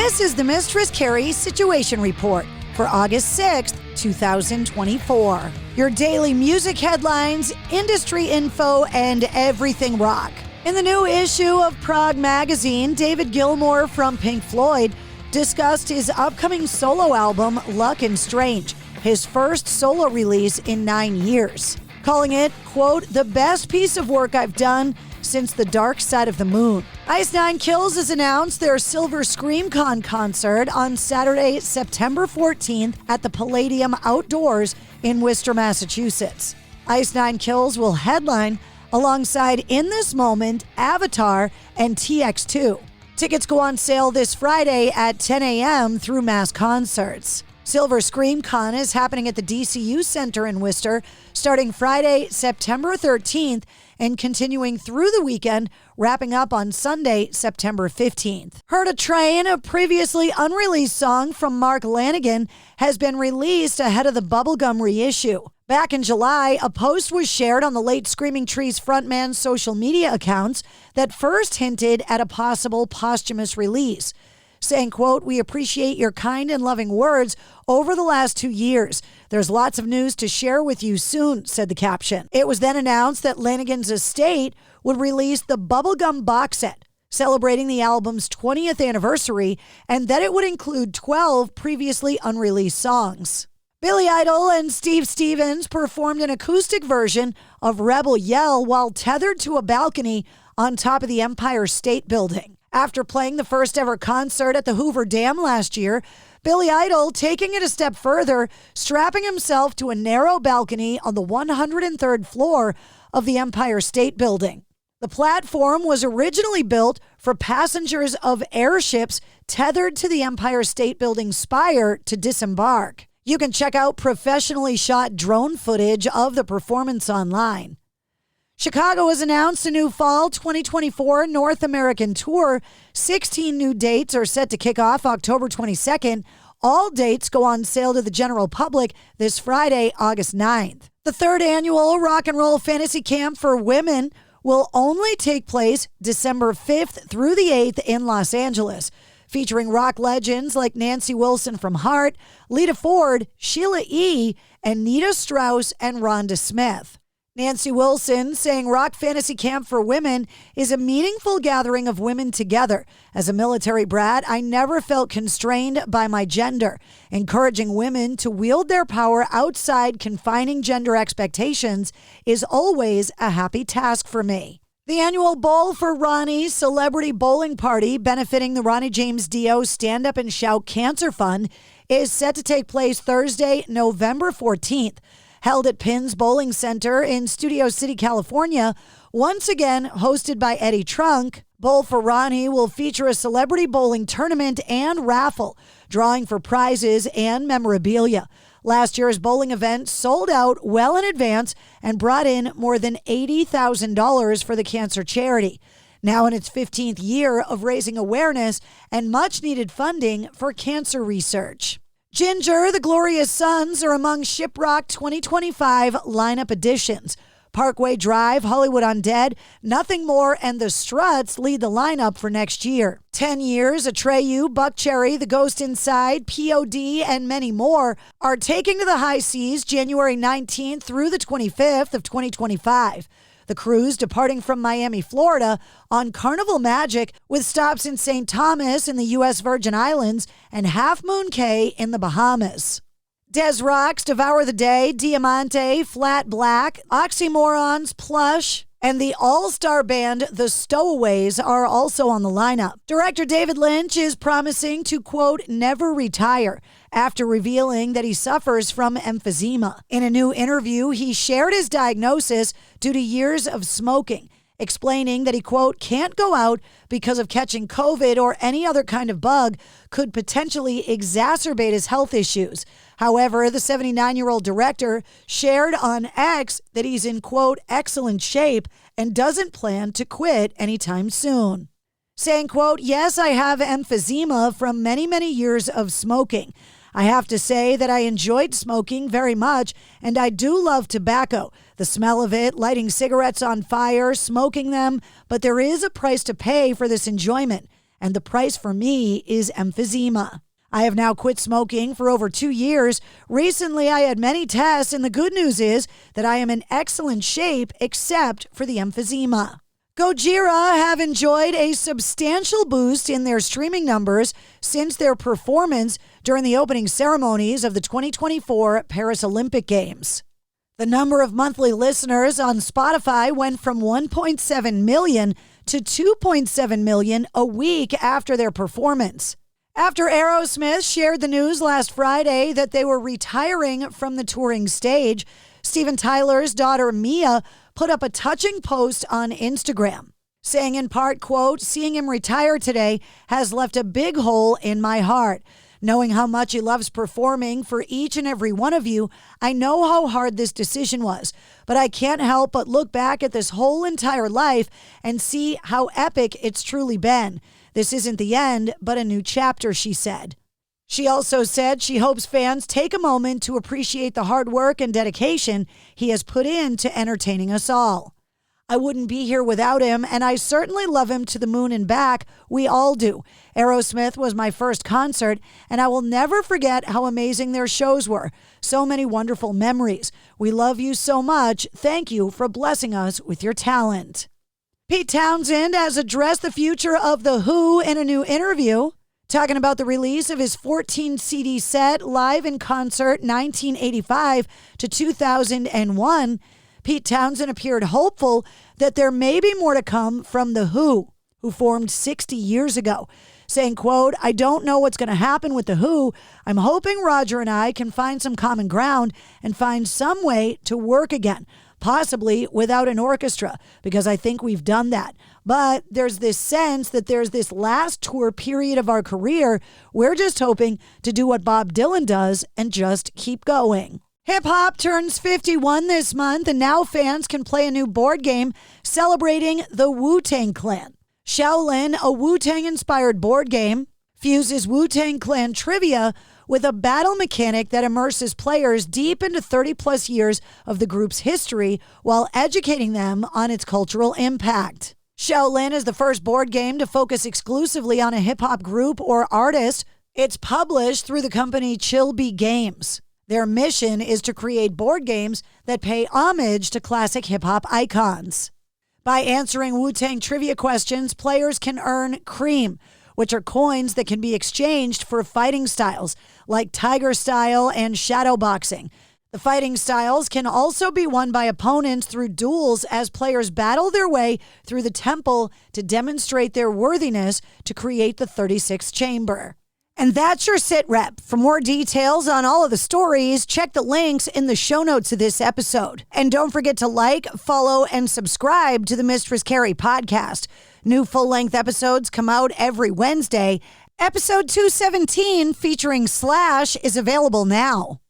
This is the Mistress Carrie Situation Report for August 6th, 2024. Your daily music headlines, industry info, and everything rock. In the new issue of Prog magazine, David Gilmour from Pink Floyd discussed his upcoming solo album, Luck and Strange, his first solo release in 9 years, calling it, quote, the best piece of work I've done since The Dark Side of the Moon. Ice Nine Kills has announced their Silver ScreamCon concert on Saturday, September 14th at the Palladium Outdoors in Worcester, Massachusetts. Ice Nine Kills will headline alongside In This Moment, Avatar, and TX2. Tickets go on sale this Friday at 10 a.m. through Mass Concerts. Silver ScreamCon is happening at the DCU Center in Worcester starting Friday, September 13th and continuing through the weekend, wrapping up on Sunday, September 15th. Heard a Train, a previously unreleased song from Mark Lanegan, has been released ahead of the Bubblegum reissue. Back in July, a post was shared on the late Screaming Trees frontman's social media accounts that first hinted at a possible posthumous release, saying, quote, we appreciate your kind and loving words over the last 2 years. There's lots of news to share with you soon, said the caption. It was then announced that Lanegan's estate would release the Bubblegum box set, celebrating the album's 20th anniversary, and that it would include 12 previously unreleased songs. Billy Idol and Steve Stevens performed an acoustic version of Rebel Yell while tethered to a balcony on top of the Empire State Building. After playing the first ever concert at the Hoover Dam last year, Billy Idol taking it a step further, strapping himself to a narrow balcony on the 103rd floor of the Empire State Building. The platform was originally built for passengers of airships tethered to the Empire State Building spire to disembark. You can check out professionally shot drone footage of the performance online. Chicago has announced a new fall 2024 North American tour. 16 new dates are set to kick off October 22nd. All dates go on sale to the general public this Friday, August 9th. The third annual Rock and Roll Fantasy Camp for Women will only take place December 5th through the 8th in Los Angeles, featuring rock legends like Nancy Wilson from Heart, Lita Ford, Sheila E., and Nita Strauss and Rhonda Smith. Nancy Wilson saying Rock Fantasy Camp for Women is a meaningful gathering of women together. As a military brat, I never felt constrained by my gender. Encouraging women to wield their power outside confining gender expectations is always a happy task for me. The annual Bowl for Ronnie's Celebrity Bowling Party, benefiting the Ronnie James Dio Stand Up and Shout Cancer Fund, is set to take place Thursday, November 14th. Held at Pinn's Bowling Center in Studio City, California, once again hosted by Eddie Trunk. Bowl for Ronnie will feature a celebrity bowling tournament and raffle, drawing for prizes and memorabilia. Last year's bowling event sold out well in advance and brought in more than $80,000 for the cancer charity. Now in its 15th year of raising awareness and much-needed funding for cancer research. Ginger, the Glorious Sons are among Shipwrocked 2025 lineup additions. Parkway Drive, Hollywood Undead, Nothing More, and The Struts lead the lineup for next year. 10 Years, Atreyu, Buckcherry, The Ghost Inside, POD, and many more are taking to the high seas January 19th through the 25th of 2025. The cruise departing from Miami, Florida on Carnival Magic with stops in St. Thomas in the U.S. Virgin Islands and Half Moon Cay in the Bahamas. Des Rock's Devour the Day, Diamante, Flat Black, Oxymorons, Plush, and the all-star band The Stowaways are also on the lineup. Director David Lynch is promising to, quote, never retire after revealing that he suffers from emphysema. In a new interview, he shared his diagnosis due to years of smoking, explaining that he, quote, can't go out because of catching COVID or any other kind of bug could potentially exacerbate his health issues. However, the 79-year-old director shared on X that he's in, quote, excellent shape and doesn't plan to quit anytime soon. Saying, quote, yes, I have emphysema from many, many years of smoking. I have to say that I enjoyed smoking very much, and I do love tobacco. The smell of it, lighting cigarettes on fire, smoking them, but there is a price to pay for this enjoyment. and the price for me is emphysema. I have now quit smoking for over 2 years. Recently, I had many tests, and the good news is that I am in excellent shape except for the emphysema. Gojira have enjoyed a substantial boost in their streaming numbers since their performance during the opening ceremonies of the 2024 Paris Olympic Games. The number of monthly listeners on Spotify went from 1.7 million to 2.7 million a week after their performance. After Aerosmith shared the news last Friday that they were retiring from the touring stage, Steven Tyler's daughter Mia put up a touching post on Instagram, saying in part, quote, "Seeing him retire today has left a big hole in my heart. Knowing how much he loves performing for each and every one of you, I know how hard this decision was, but I can't help but look back at this whole entire life and see how epic it's truly been. This isn't the end, but a new chapter," she said. She also said she hopes fans take a moment to appreciate the hard work and dedication he has put into entertaining us all. "I wouldn't be here without him, and I certainly love him to the moon and back. We all do. Aerosmith was my first concert, and I will never forget how amazing their shows were. So many wonderful memories. We love you so much. Thank you for blessing us with your talent." Pete Townsend has addressed the future of The Who in a new interview, talking about the release of his 14 CD set live in concert 1985 to 2001. Pete Townsend appeared hopeful that there may be more to come from The Who formed 60 years ago, saying, quote, "I don't know what's going to happen with The Who. I'm hoping Roger and I can find some common ground and find some way to work again, possibly without an orchestra, because I think we've done that. But there's this sense that there's this last tour period of our career. We're just hoping to do what Bob Dylan does and just keep going." Hip-hop turns 51 this month, and now fans can play a new board game celebrating the Wu-Tang Clan. Shaolin, a Wu-Tang-inspired board game, fuses Wu-Tang Clan trivia with a battle mechanic that immerses players deep into 30-plus years of the group's history while educating them on its cultural impact. Shaolin is the first board game to focus exclusively on a hip-hop group or artist. It's published through the company Chilby Games. Their mission is to create board games that pay homage to classic hip-hop icons. By answering Wu-Tang trivia questions, players can earn cream, which are coins that can be exchanged for fighting styles like Tiger Style and Shadow Boxing. The fighting styles can also be won by opponents through duels as players battle their way through the temple to demonstrate their worthiness to create the 36th chamber. And that's your sit rep. For more details on all of the stories, check the links in the show notes of this episode. And don't forget to like, follow, and subscribe to the Mistress Carrie Podcast. New full-length episodes come out every Wednesday. Episode 217 featuring Slash is available now.